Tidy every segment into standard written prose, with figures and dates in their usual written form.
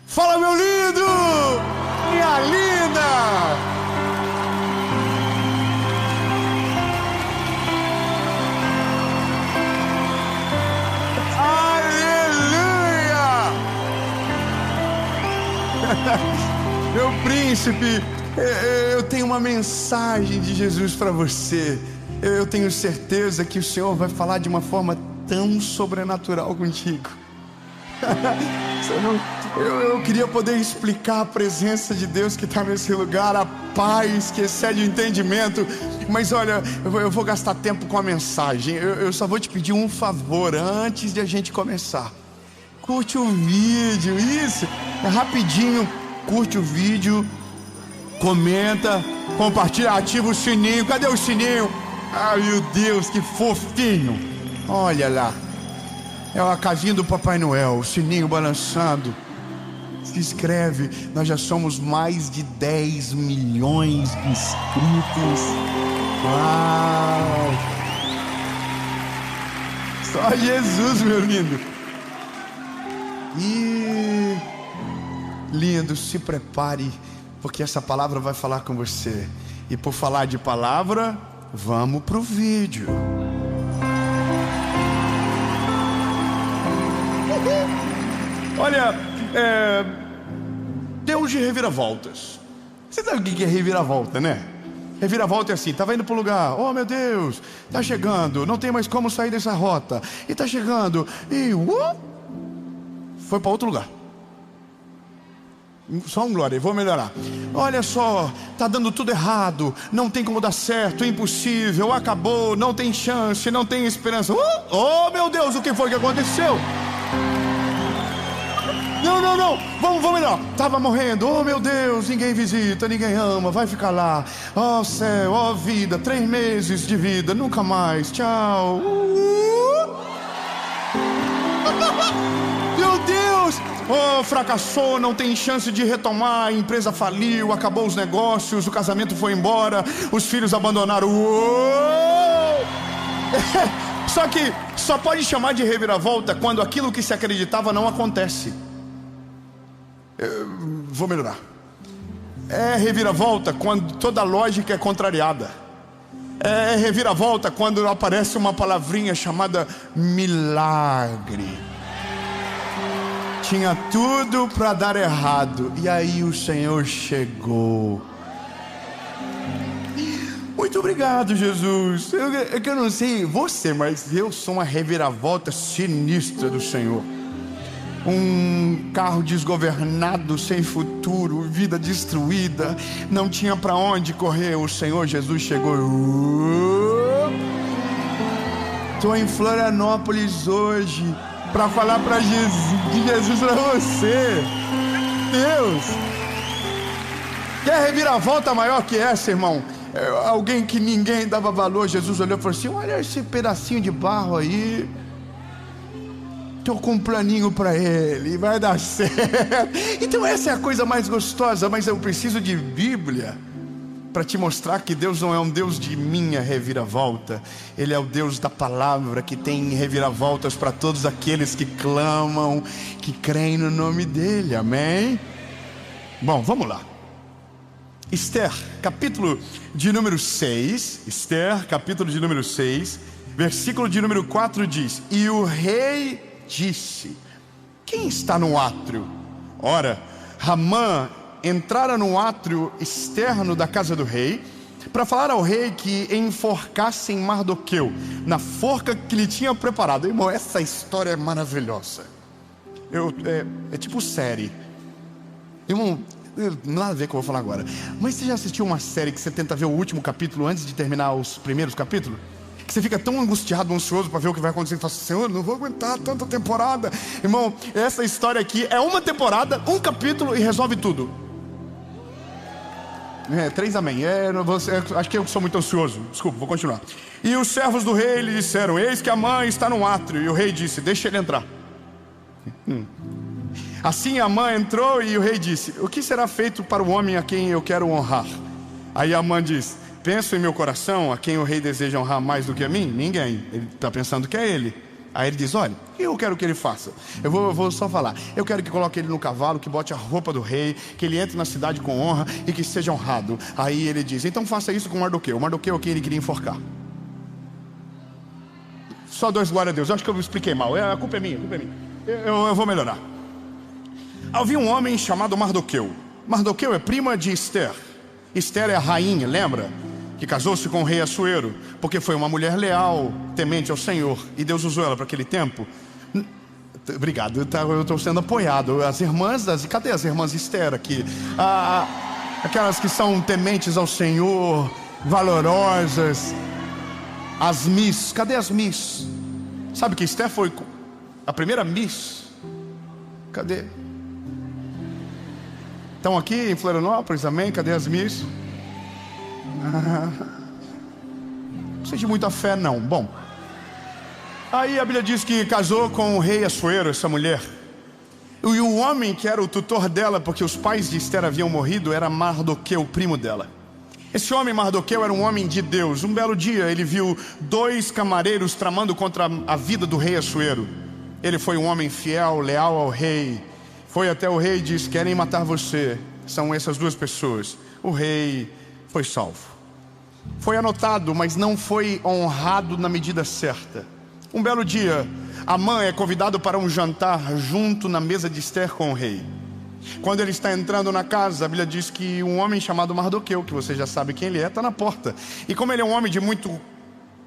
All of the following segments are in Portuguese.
Fala, meu lindo! Minha linda! Aleluia! Meu príncipe, eu tenho uma mensagem de Jesus para você. Eu tenho certeza que o Senhor vai falar de uma forma tão sobrenatural contigo. Eu queria poder explicar a presença de Deus que está nesse lugar, a paz que excede o entendimento, mas olha, eu vou gastar tempo com a mensagem. Eu só vou te pedir um favor antes de a gente começar. Curte o vídeo, isso, é rapidinho. Curte o vídeo, comenta, compartilha, ativa o sininho. Cadê o sininho? Ai, meu Deus, que fofinho. Olha lá, é a casinha do Papai Noel, o sininho balançando. Se inscreve, nós já somos mais de 10 milhões de inscritos. Uau! Só Jesus, meu lindo. E lindo, se prepare, porque essa palavra vai falar com você. E por falar de palavra, vamos pro vídeo. Olha, Deus de reviravoltas. Você sabe o que é reviravolta, né? Reviravolta é assim, estava indo para um lugar, oh meu Deus, está chegando, não tem mais como sair dessa rota, e está chegando, e foi para outro lugar. Só um glória, vou melhorar. Olha só, tá dando tudo errado, não tem como dar certo, é impossível, acabou, não tem chance, não tem esperança. Oh meu Deus, o que foi que aconteceu? Não, vamos melhor. Tava morrendo, oh meu Deus, ninguém visita, ninguém ama, vai ficar lá. Oh céu, oh vida, 3 meses de vida, nunca mais, tchau. Meu Deus, oh, fracassou, não tem chance de retomar, a empresa faliu, acabou os negócios, o casamento foi embora, os filhos abandonaram. Só que só pode chamar de reviravolta quando aquilo que se acreditava não acontece. Vou melhorar. É reviravolta quando toda lógica é contrariada. É reviravolta quando aparece uma palavrinha chamada milagre. Tinha tudo para dar errado, e aí o Senhor chegou. Muito obrigado, Jesus. Eu não sei você, mas eu sou uma reviravolta sinistra do Senhor. Um carro desgovernado, sem futuro, vida destruída, não tinha para onde correr. O Senhor Jesus chegou. Estou em Florianópolis hoje para falar de Jesus para você. Deus, quer reviravolta maior que essa, irmão? Alguém que ninguém dava valor. Jesus olhou e falou assim: olha esse pedacinho de barro aí, estou com um planinho para ele, vai dar certo. Então essa é a coisa mais gostosa. Mas eu preciso de Bíblia para te mostrar que Deus não é um Deus de minha reviravolta. Ele é o Deus da palavra, que tem reviravoltas para todos aqueles que clamam, que creem no nome dele, amém? Bom, vamos lá. Esther, capítulo de número 6. Esther, capítulo de número 6, versículo de número 4 diz: e o rei disse: quem está no átrio? Ora, Ramã entrara no átrio externo da casa do rei para falar ao rei que enforcassem Mardoqueu na forca que lhe tinha preparado. Irmão, essa história é maravilhosa. É tipo série. Irmão, nada a ver com o que eu vou falar agora. Mas você já assistiu uma série que você tenta ver o último capítulo antes de terminar os primeiros capítulos? Que você fica tão angustiado, ansioso para ver o que vai acontecer, e fala assim: Senhor, não vou aguentar tanta temporada. Irmão, essa história aqui é uma temporada, um capítulo e resolve tudo. 3 amém. Acho que eu sou muito ansioso. Desculpa, vou continuar. E os servos do rei lhe disseram: eis que a mãe está no átrio. E o rei disse: deixa ele entrar. Assim a mãe entrou e o rei disse: o que será feito para o homem a quem eu quero honrar? Aí a mãe diz: penso em meu coração, a quem o rei deseja honrar mais do que a mim? Ninguém. Ele está pensando que é ele. Aí ele diz: olha, o que eu quero que ele faça? Eu vou só falar. Eu quero que coloque ele no cavalo, que bote a roupa do rei, que ele entre na cidade com honra e que seja honrado. Aí ele diz: então faça isso com Mardoqueu. Mardoqueu é quem ele queria enforcar. Só dois, glória a Deus. Eu acho que eu expliquei mal. A culpa é minha, Eu vou melhorar. Havia um homem chamado Mardoqueu. Mardoqueu é prima de Esther. Esther é a rainha, lembra? Que casou-se com o rei Assuero, porque foi uma mulher leal, temente ao Senhor, e Deus usou ela para aquele tempo. Obrigado, eu estou sendo apoiado. As irmãs, cadê as irmãs Esther aqui? Aquelas que são tementes ao Senhor, valorosas. As Miss, cadê as Miss? Sabe que Esther foi a primeira Miss? Cadê? Estão aqui em Florianópolis, amém? Cadê as Miss? Não sente muita fé não. Bom, aí a Bíblia diz que casou com o rei Assuero, essa mulher. E o homem que era o tutor dela, porque os pais de Esther haviam morrido, era Mardoqueu, o primo dela. Esse homem Mardoqueu era um homem de Deus. Um belo dia ele viu dois camareiros tramando contra a vida do rei Assuero. Ele foi um homem fiel, leal ao rei. Foi até o rei e disse: querem matar você. São essas duas pessoas. O rei foi salvo. Foi anotado, mas não foi honrado na medida certa. Um belo dia, Amã é convidado para um jantar junto na mesa de Esther com o rei. Quando ele está entrando na casa, a Bíblia diz que um homem chamado Mardoqueu, que você já sabe quem ele é, está na porta. E como ele é um homem de muito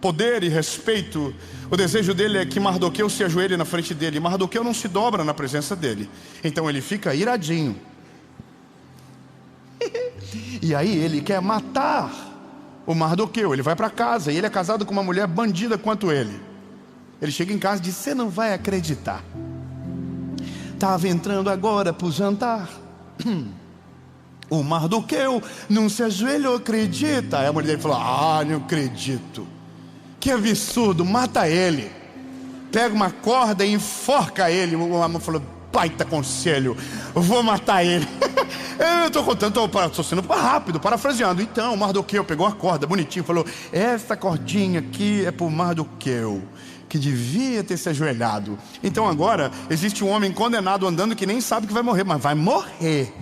poder e respeito, o desejo dele é que Mardoqueu se ajoelhe na frente dele. E Mardoqueu não se dobra na presença dele. Então ele fica iradinho. E aí ele quer matar o Mardoqueu. Ele vai para casa e ele é casado com uma mulher bandida quanto ele. Ele chega em casa e diz: você não vai acreditar, estava entrando agora para o jantar. O Mardoqueu não se ajoelhou, acredita? Aí a mulher dele falou: não acredito. Que absurdo, mata ele. Pega uma corda e enforca ele. O Amã falou: baita conselho, vou matar ele. Eu estou contando, estou sendo rápido, parafraseando. Então Mardoqueu pegou a corda bonitinho e falou: essa cordinha aqui é para o Mardoqueu, que devia ter se ajoelhado. Então agora existe um homem condenado andando que nem sabe que vai morrer, mas vai morrer.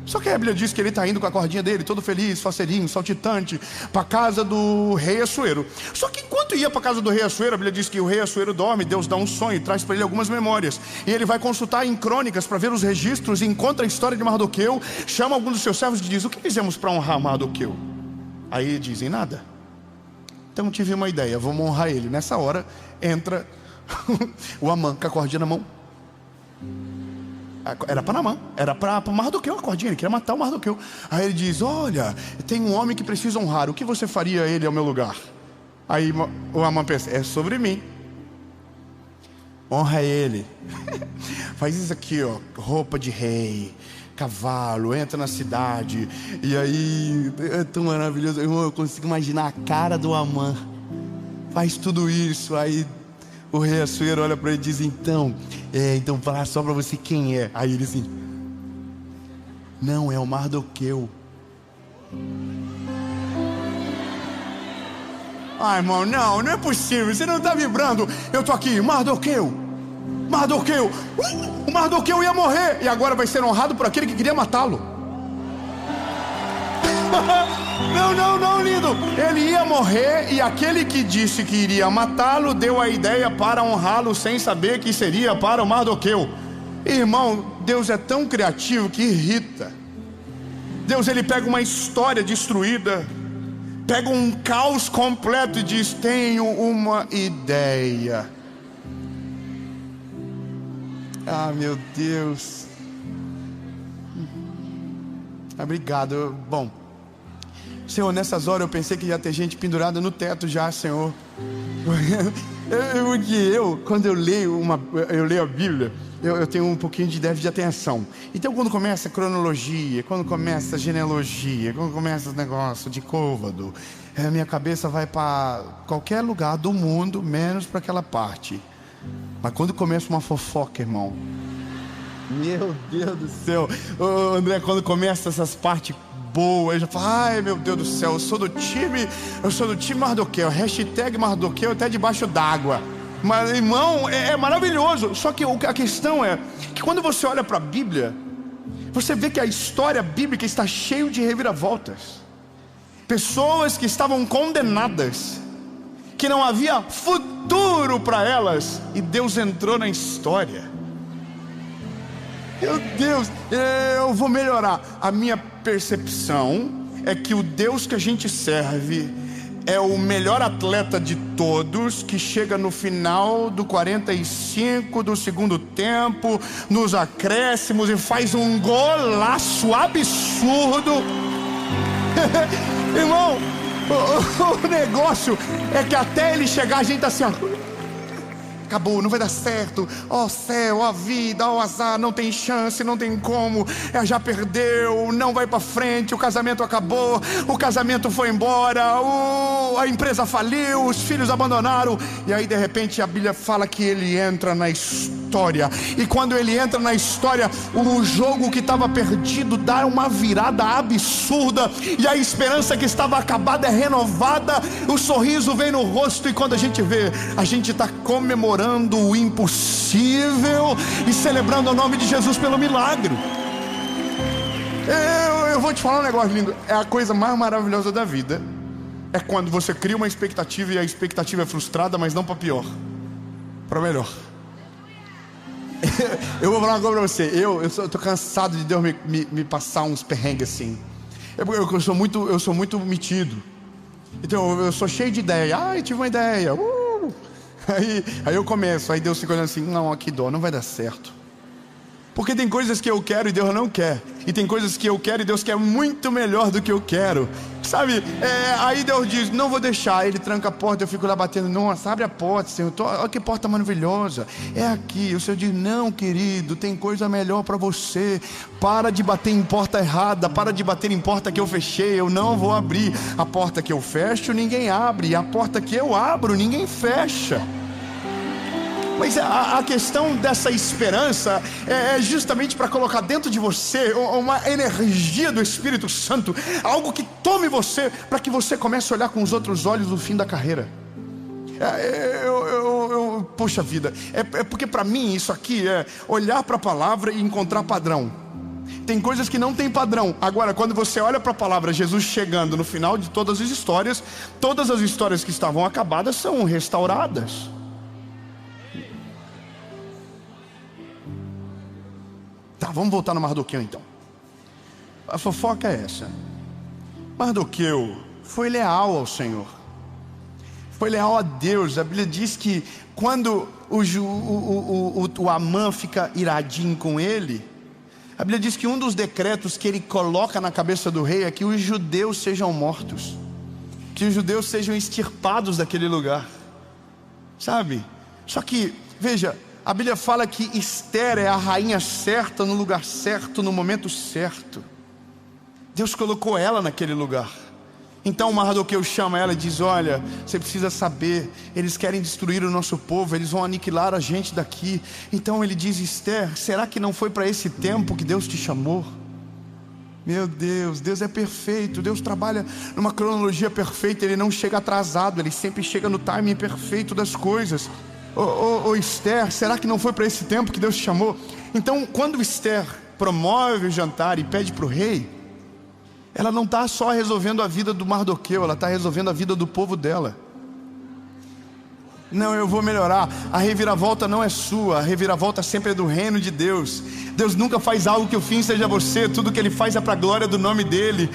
Só que a Bíblia diz que ele está indo com a cordinha dele, todo feliz, faceirinho, saltitante, para a casa do rei Assuero. Só que enquanto ia para a casa do rei Assuero, a Bíblia diz que o rei Assuero dorme, Deus dá um sonho, traz para ele algumas memórias. E ele vai consultar em crônicas para ver os registros, e encontra a história de Mardoqueu, chama alguns dos seus servos e diz: o que fizemos para honrar Mardoqueu? Aí dizem: nada. Então tive uma ideia, vamos honrar ele. Nessa hora entra o Amã com a cordinha na mão. Era para Amã, era para Mardoqueu a cordinha, ele queria matar o Mardoqueu. Aí ele diz: olha, tem um homem que precisa honrar, o que você faria a ele ao meu lugar? Aí o Amã pensa: é sobre mim. Honra ele. Faz isso aqui, ó, roupa de rei, cavalo, entra na cidade. E aí, é tão maravilhoso, eu consigo imaginar a cara do Amã. Faz tudo isso. Aí o rei Assuero olha para ele e diz: então falar só para você quem é. Aí ele assim: não, é o Mardoqueu. Irmão, não é possível, você não está vibrando. Eu estou aqui, Mardoqueu. O Mardoqueu ia morrer e agora vai ser honrado por aquele que queria matá-lo. Não, lindo. Ele ia morrer e aquele que disse que iria matá-lo deu a ideia para honrá-lo sem saber que seria para o Mardoqueu. Irmão, Deus é tão criativo que irrita. Deus, ele pega uma história destruída, pega um caos completo e diz: tenho uma ideia. Meu Deus. Obrigado. Bom, Senhor, nessas horas eu pensei que ia ter gente pendurada no teto já, Senhor. Quando eu leio a Bíblia, eu tenho um pouquinho de déficit de atenção. Então quando começa a cronologia, quando começa a genealogia, quando começa os negócios de côvado, a minha cabeça vai para qualquer lugar do mundo, menos para aquela parte. Mas quando começa uma fofoca, irmão, meu Deus do céu, André, quando começa essas partes boas, eu já falo: ai meu Deus do céu, eu sou do time Mardoqueu, hashtag Mardoqueu até debaixo d'água. Mas, irmão, é maravilhoso. Só que a questão é que quando você olha para a Bíblia, você vê que a história bíblica está cheia de reviravoltas. Pessoas que estavam condenadas, que não havia futuro para elas, e Deus entrou na história. Meu Deus, eu vou melhorar. A minha percepção é que o Deus que a gente serve é o melhor atleta de todos, que chega no final do 45 do segundo tempo, nos acréscimos, e faz um golaço absurdo. Irmão, o negócio é que até ele chegar a gente tá assim, ó, acabou, não vai dar certo, ó céu, ó vida, ó azar, não tem chance, não tem como, já perdeu, não vai pra frente, o casamento acabou, o casamento foi embora, a empresa faliu, os filhos abandonaram. E aí de repente a Bíblia fala que ele entra na história, e quando ele entra na história, o jogo que estava perdido dá uma virada absurda, e a esperança que estava acabada é renovada, o sorriso vem no rosto, e quando a gente vê, a gente está comemorando o impossível e celebrando o nome de Jesus pelo milagre. Eu vou te falar um negócio lindo. É a coisa mais maravilhosa da vida, é quando você cria uma expectativa e a expectativa é frustrada, mas não para pior, para melhor. Eu vou falar uma coisa para você. Eu tô cansado de Deus me passar uns perrengues assim. Eu sou muito metido. Então eu sou cheio de ideia. Eu tive uma ideia. Aí eu começo, aí Deus fica olhando assim, não, aqui dó, não vai dar certo. Porque tem coisas que eu quero e Deus não quer, e tem coisas que eu quero e Deus quer muito melhor do que eu quero, sabe? Aí Deus diz, não vou deixar. Ele tranca a porta, eu fico lá batendo, nossa, abre a porta, Senhor, olha que porta maravilhosa, é aqui. O Senhor diz, não querido, tem coisa melhor para você. Para de bater em porta errada, para de bater em porta que eu fechei. Eu não vou abrir. A porta que eu fecho, ninguém abre, e a porta que eu abro, ninguém fecha. Mas a questão dessa esperança é justamente para colocar dentro de você uma energia do Espírito Santo, algo que tome você, para que você comece a olhar com os outros olhos o fim da carreira. Poxa vida, porque para mim isso aqui é olhar para a palavra e encontrar padrão. Tem coisas que não tem padrão. Agora, quando você olha para a palavra, Jesus chegando no final de todas as histórias que estavam acabadas são restauradas. Tá, vamos voltar no Mardoqueu então. A fofoca é essa. Mardoqueu foi leal ao Senhor, foi leal a Deus. A Bíblia diz que quando o Amã fica iradinho com ele, a Bíblia diz que um dos decretos que ele coloca na cabeça do rei é que os judeus sejam mortos, que os judeus sejam extirpados daquele lugar, sabe? Só que, veja, a Bíblia fala que Esther é a rainha certa, no lugar certo, no momento certo. Deus colocou ela naquele lugar. Então Mardoqueu chama ela e diz, olha, você precisa saber, eles querem destruir o nosso povo, eles vão aniquilar a gente daqui. Então ele diz, Esther, será que não foi para esse tempo que Deus te chamou? Meu Deus, Deus é perfeito, Deus trabalha numa cronologia perfeita, Ele não chega atrasado, Ele sempre chega no timing perfeito das coisas. Esther, será que não foi para esse tempo que Deus te chamou? Então, quando Esther promove o jantar e pede para o rei, ela não está só resolvendo a vida do Mardoqueu, ela está resolvendo a vida do povo dela. Não, eu vou melhorar. A reviravolta não é sua, a reviravolta sempre é do reino de Deus. Deus nunca faz algo que o fim seja você, tudo que Ele faz é para a glória do nome dEle.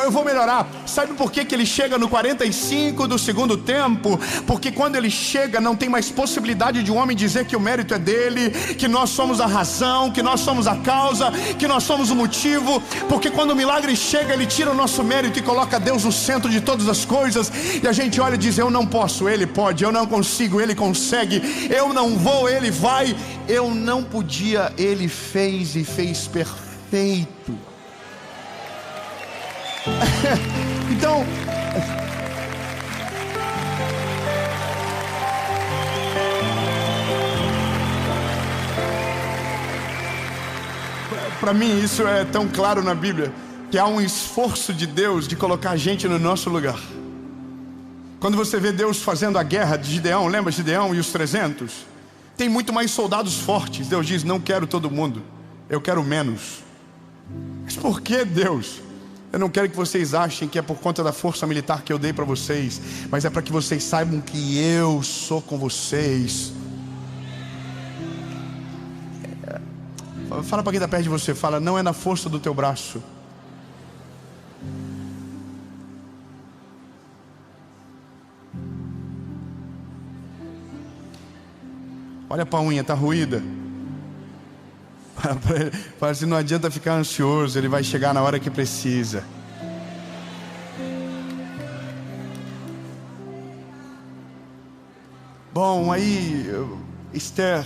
Eu vou melhorar. Sabe por que Ele chega no 45 do segundo tempo? Porque quando Ele chega não tem mais possibilidade de um homem dizer que o mérito é dele, que nós somos a razão, que nós somos a causa, que nós somos o motivo. Porque quando o milagre chega, Ele tira o nosso mérito e coloca Deus no centro de todas as coisas. E a gente olha e diz, eu não posso, Ele pode. Eu não consigo, Ele consegue. Eu não vou, Ele vai. Eu não podia, Ele fez e fez perfeito. Então, para mim isso é tão claro na Bíblia, que há um esforço de Deus de colocar a gente no nosso lugar. Quando você vê Deus fazendo a guerra de Gideão, lembra Gideão e os 300? Tem muito mais soldados fortes. Deus diz: não quero todo mundo, eu quero menos. Mas por que, Deus? Eu não quero que vocês achem que é por conta da força militar que eu dei para vocês, mas é para que vocês saibam que eu sou com vocês. Fala para quem está perto de você, fala: não é na força do teu braço. Olha para a unha, está ruída. Fala assim: não adianta ficar ansioso, ele vai chegar na hora que precisa. Bom, aí Esther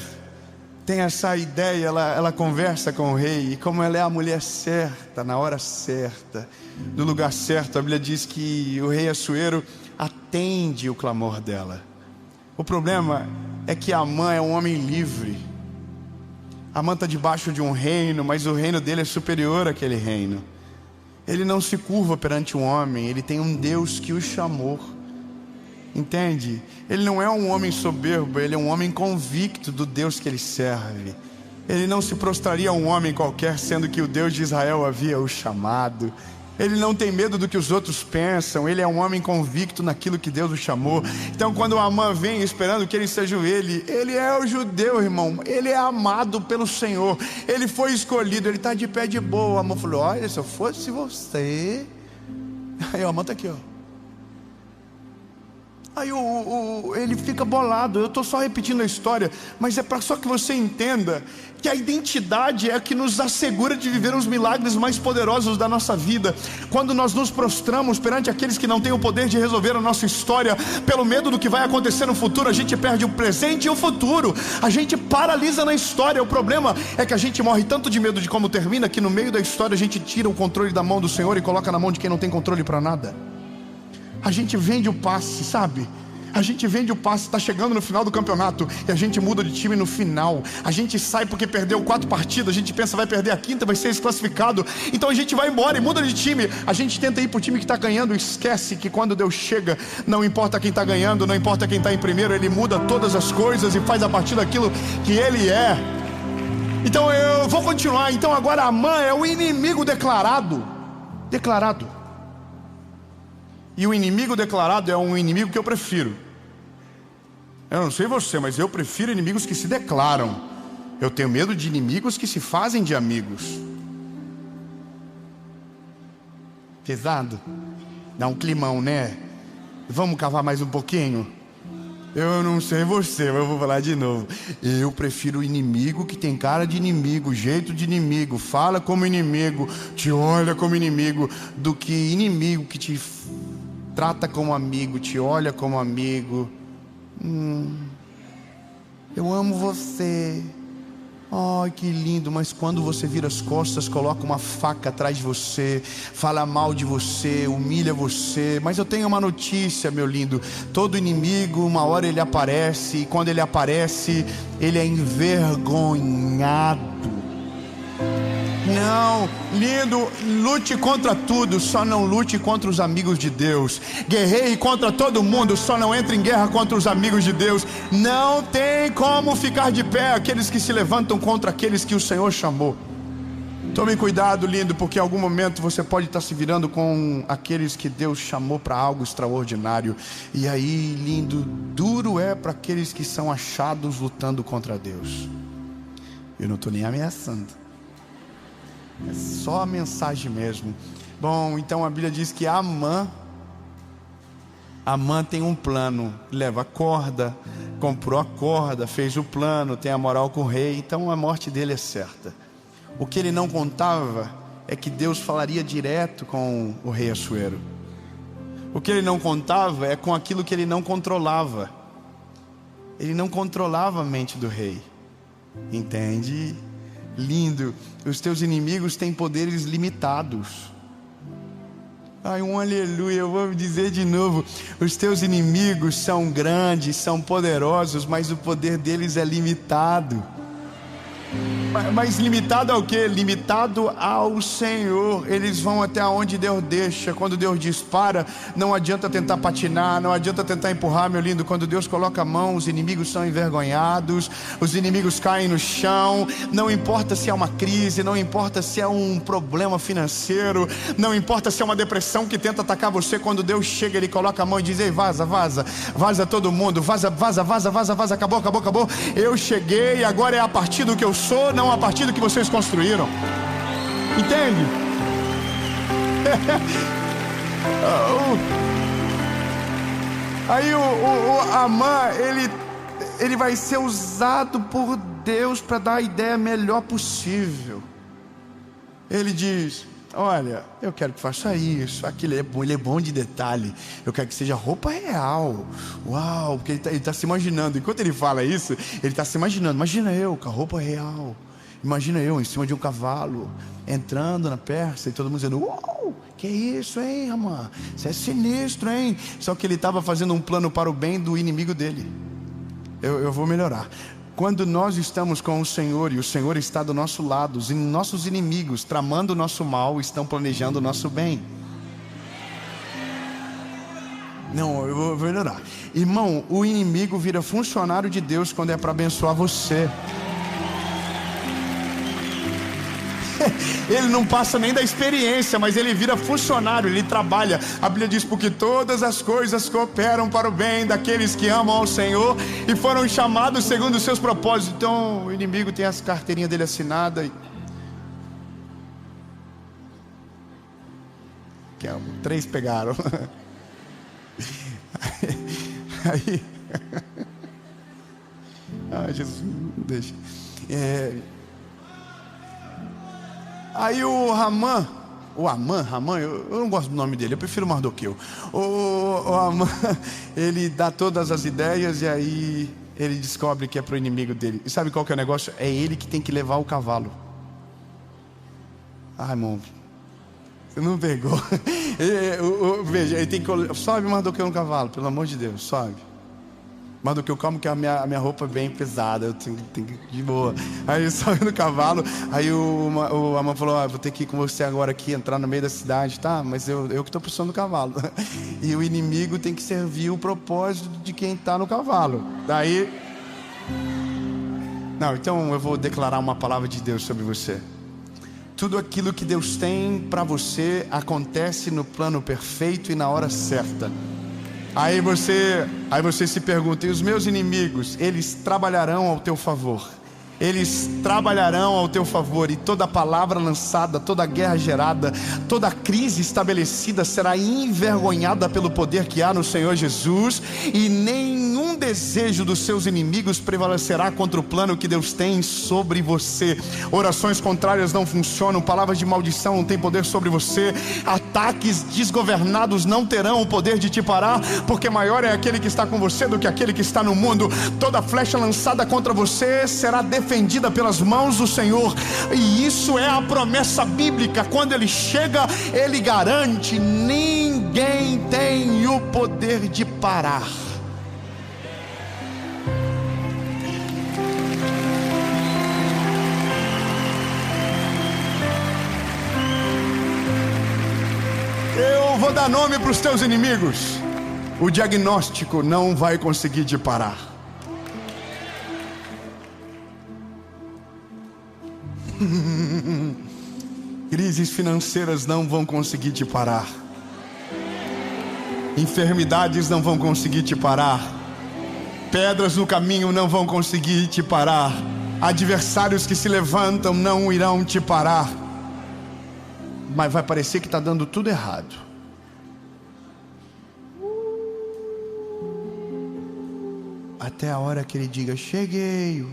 tem essa ideia, ela conversa com o rei, e como ela é a mulher certa, na hora certa, no lugar certo, a Bíblia diz que o rei Assuero atende o clamor dela. O problema é que Amã é um homem livre. Amã está debaixo de um reino, mas o reino dele é superior àquele reino. Ele não se curva perante um homem, ele tem um Deus que o chamou. Entende? Ele não é um homem soberbo, ele é um homem convicto do Deus que ele serve. Ele não se prostraria a um homem qualquer, sendo que o Deus de Israel havia o chamado. Ele não tem medo do que os outros pensam, ele é um homem convicto naquilo que Deus o chamou. Então quando Amã vem esperando que ele seja ele é o judeu, irmão, ele é amado pelo Senhor, ele foi escolhido, ele está de pé de boa. Amã falou: olha, se eu fosse você. Aí o Amã está aqui, ó. Aí ele fica bolado. Eu estou só repetindo a história, mas é para só que você entenda que a identidade é a que nos assegura de viver os milagres mais poderosos da nossa vida. Quando nós nos prostramos perante aqueles que não têm o poder de resolver a nossa história, pelo medo do que vai acontecer no futuro, a gente perde o presente e o futuro. A gente paralisa na história. O problema é que a gente morre tanto de medo de como termina, que no meio da história a gente tira o controle da mão do Senhor e coloca na mão de quem não tem controle para nada. A gente vende o passe, sabe? A gente vende o passe, está chegando no final do campeonato e a gente muda de time no final. A gente sai porque perdeu 4 partidas, a gente pensa vai perder a 5ª, vai ser desclassificado. Então a gente vai embora e muda de time. A gente tenta ir para o time que está ganhando, esquece que quando Deus chega, não importa quem está ganhando, não importa quem está em primeiro, Ele muda todas as coisas e faz a partir daquilo que Ele é. Então eu vou continuar. Então agora Amã é o inimigo declarado. E o inimigo declarado é um inimigo que eu prefiro. Eu não sei você, mas eu prefiro inimigos que se declaram. Eu tenho medo de inimigos que se fazem de amigos. Pesado? Dá um climão, né? Vamos cavar mais um pouquinho? Eu não sei você, mas eu vou falar de novo. Eu prefiro o inimigo que tem cara de inimigo, jeito de inimigo, fala como inimigo, te olha como inimigo, do que inimigo que te trata como amigo, te olha como amigo. Eu amo você. Ai, que lindo. Mas quando você vira as costas, coloca uma faca atrás de você, fala mal de você, humilha você. Mas eu tenho uma notícia, meu lindo. Todo inimigo, uma hora ele aparece, e quando ele aparece, ele é envergonhado. Não, lindo, lute contra tudo, só não lute contra os amigos de Deus. Guerreie contra todo mundo, só não entre em guerra contra os amigos de Deus. Não tem como ficar de pé aqueles que se levantam contra aqueles que o Senhor chamou. Tome cuidado, lindo, porque em algum momento você pode estar se virando com aqueles que Deus chamou para algo extraordinário. E aí, lindo, duro é para aqueles que são achados lutando contra Deus. Eu não estou nem ameaçando. É só a mensagem mesmo. Bom, então a Bíblia diz que Amã tem um plano. Leva a corda, comprou a corda, fez o plano, tem a moral com o rei. Então a morte dele é certa. O que ele não contava é que Deus falaria direto com o rei Assuero. O que ele não contava é com aquilo que ele não controlava. Ele não controlava a mente do rei. Entende? Lindo, os teus inimigos têm poderes limitados. Ai, um aleluia, eu vou dizer de novo. Os teus inimigos são grandes, são poderosos, mas o poder deles é limitado. Mas limitado ao quê? Limitado ao Senhor. Eles vão até onde Deus deixa. Quando Deus dispara, não adianta tentar patinar, não adianta tentar empurrar, meu lindo. Quando Deus coloca a mão, os inimigos são envergonhados, os inimigos caem no chão. Não importa se é uma crise, não importa se é um problema financeiro, não importa se é uma depressão que tenta atacar você. Quando Deus chega, Ele coloca a mão e diz: ei, vaza, vaza, vaza todo mundo, vaza, vaza, vaza, vaza, vaza, acabou, acabou, acabou. Eu cheguei, agora é a partir do que eu sou, não a partir do que vocês construíram. Entende? Aí o Amã, ele vai ser usado por Deus para dar a ideia melhor possível. Ele diz: olha, eu quero que faça isso, aquilo é bom, ele é bom de detalhe. Eu quero que seja roupa real. Uau, porque ele está se imaginando. Enquanto ele fala isso, ele está se imaginando. Imagina eu com a roupa real. Imagina eu em cima de um cavalo, entrando na Pérsia e todo mundo dizendo: uau, que isso, hein, Amã? Você é sinistro, hein? Só que ele estava fazendo um plano para o bem do inimigo dele. Eu vou melhorar. Quando nós estamos com o Senhor e o Senhor está do nosso lado, os nossos inimigos, tramando o nosso mal, estão planejando o nosso bem. Não, eu vou melhorar. Irmão, o inimigo vira funcionário de Deus quando é para abençoar você. Ele não passa nem da experiência, mas ele vira funcionário, ele trabalha. A Bíblia diz: porque todas as coisas cooperam para o bem daqueles que amam ao Senhor e foram chamados segundo os seus propósitos. Então o inimigo tem as carteirinhas dele assinadas. Três pegaram. Aí Jesus, deixa. Aí o Amã, eu não gosto do nome dele, eu prefiro Mardoqueu. O Amã, ele dá todas as ideias e aí ele descobre que é para o inimigo dele. E sabe qual que é o negócio? É ele que tem que levar o cavalo. Ai, irmão, você não pegou. Veja, ele tem que... Sobe Mardoqueu no cavalo, pelo amor de Deus, sobe. Mardoqueu, calma que a minha roupa é bem pesada, eu tenho que ir de boa. Aí eu sobe no cavalo, aí o Amã falou: vou ter que ir com você agora aqui, entrar no meio da cidade, tá? Mas eu que estou puxando o cavalo. E o inimigo tem que servir o propósito de quem está no cavalo. Daí... Não, então eu vou declarar uma palavra de Deus sobre você. Tudo aquilo que Deus tem para você acontece no plano perfeito e na hora certa. Aí você se pergunta: e os meus inimigos, eles trabalharão ao teu favor. Eles trabalharão ao teu favor. E toda palavra lançada, toda guerra gerada, toda crise estabelecida será envergonhada pelo poder que há no Senhor Jesus. E nenhum desejo dos seus inimigos prevalecerá contra o plano que Deus tem sobre você. Orações contrárias não funcionam, palavras de maldição não têm poder sobre você. Ataques desgovernados não terão o poder de te parar, porque maior é aquele que está com você do que aquele que está no mundo. Toda flecha lançada contra você será defendida pelas mãos do Senhor. E isso é a promessa bíblica. Quando Ele chega, Ele garante: ninguém tem o poder de parar. Eu vou dar nome para os teus inimigos. O diagnóstico não vai conseguir te parar. Crises financeiras não vão conseguir te parar. Enfermidades não vão conseguir te parar. Pedras no caminho não vão conseguir te parar. Adversários que se levantam não irão te parar. Mas vai parecer que está dando tudo errado. Até a hora que Ele diga: cheguei.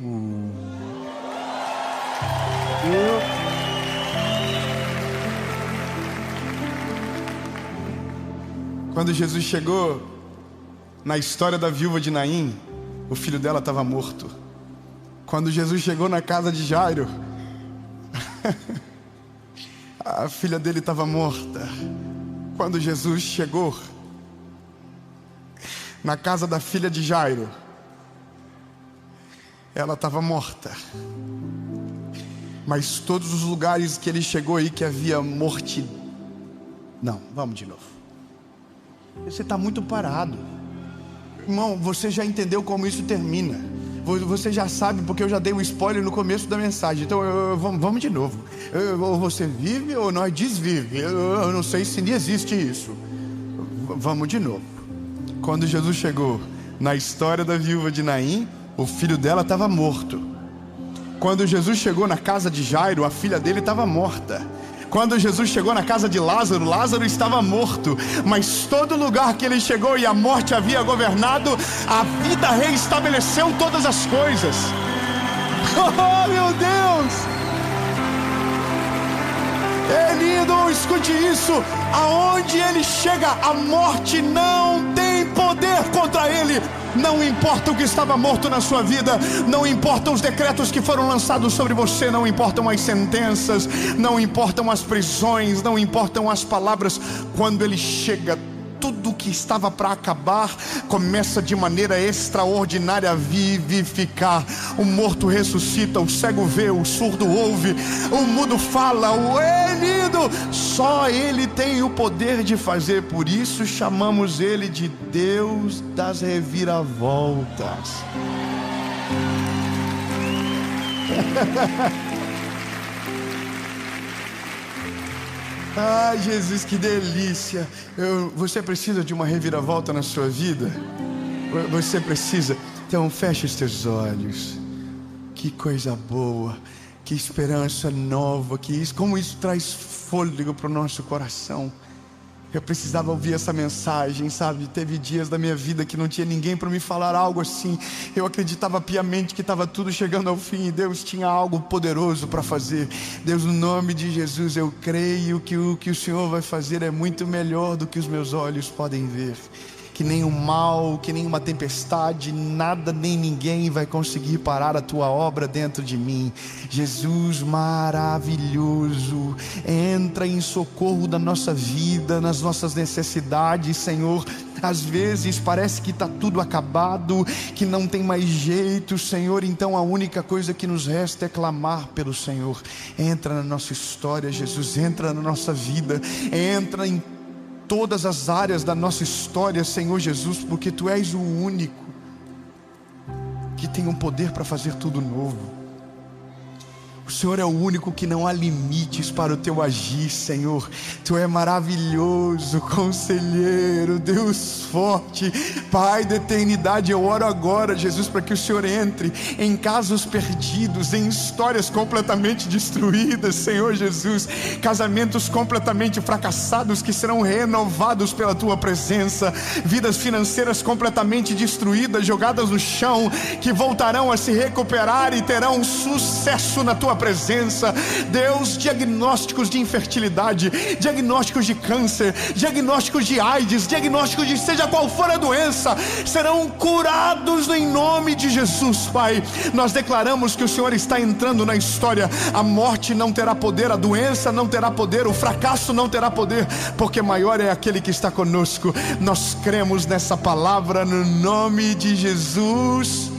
Quando Jesus chegou na história da viúva de Naim, o filho dela estava morto. Quando Jesus chegou na casa de Jairo, a filha dele estava morta. Quando Jesus chegou na casa da filha de Jairo, ela estava morta. Mas todos os lugares que ele chegou aí que havia morte. Não, vamos de novo. Você está muito parado. Irmão, você já entendeu como isso termina. Você já sabe, porque eu já dei um spoiler no começo da mensagem. Então vamos de novo. Ou você vive ou nós desvive. Eu não sei se nem existe isso. Vamos de novo. Quando Jesus chegou na história da viúva de Naim, o filho dela estava morto. Quando Jesus chegou na casa de Jairo, a filha dele estava morta. Quando Jesus chegou na casa de Lázaro, Lázaro estava morto. Mas todo lugar que ele chegou e a morte havia governado, a vida reestabeleceu todas as coisas. Oh, meu Deus! É lindo, escute isso. Aonde ele chega, a morte não tem poder contra ele. Não importa o que estava morto na sua vida, não importam os decretos que foram lançados sobre você, não importam as sentenças, não importam as prisões, não importam as palavras. Quando ele chega, tudo que estava para acabar começa de maneira extraordinária a vivificar. O morto ressuscita, o cego vê, o surdo ouve, o mudo fala, o lindo. Só ele tem o poder de fazer. Por isso chamamos ele de Deus das reviravoltas. Ai, Jesus, que delícia. Você precisa de uma reviravolta na sua vida? Você precisa. Então feche os teus olhos. Que coisa boa, que esperança nova, como isso traz fôlego para o nosso coração. Eu precisava ouvir essa mensagem, sabe? Teve dias da minha vida que não tinha ninguém para me falar algo assim. Eu acreditava piamente que estava tudo chegando ao fim e Deus tinha algo poderoso para fazer. Deus, no nome de Jesus, eu creio que o que o Senhor vai fazer é muito melhor do que os meus olhos podem ver. Que nem o mal, que nem uma tempestade, nada nem ninguém vai conseguir parar a tua obra dentro de mim. Jesus maravilhoso, entra em socorro da nossa vida, nas nossas necessidades, Senhor. Às vezes parece que está tudo acabado, que não tem mais jeito, Senhor. Então a única coisa que nos resta é clamar pelo Senhor. Entra na nossa história, Jesus, entra na nossa vida, entra em todas as áreas da nossa história, Senhor Jesus, porque Tu és o único que tem um poder para fazer tudo novo. O Senhor é o único que não há limites para o Teu agir, Senhor. Tu é maravilhoso, conselheiro, Deus forte, Pai da eternidade. Eu oro agora, Jesus, para que o Senhor entre em casos perdidos, em histórias completamente destruídas, Senhor Jesus. Casamentos completamente fracassados que serão renovados pela Tua presença. Vidas financeiras completamente destruídas, jogadas no chão, que voltarão a se recuperar e terão sucesso na Tua presença. Deus, diagnósticos de infertilidade, diagnósticos de câncer, diagnósticos de AIDS, diagnósticos de seja qual for a doença, serão curados em nome de Jesus, Pai. Nós declaramos que o Senhor está entrando na história. A morte não terá poder, a doença não terá poder, o fracasso não terá poder, porque maior é aquele que está conosco. Nós cremos nessa palavra no nome de Jesus.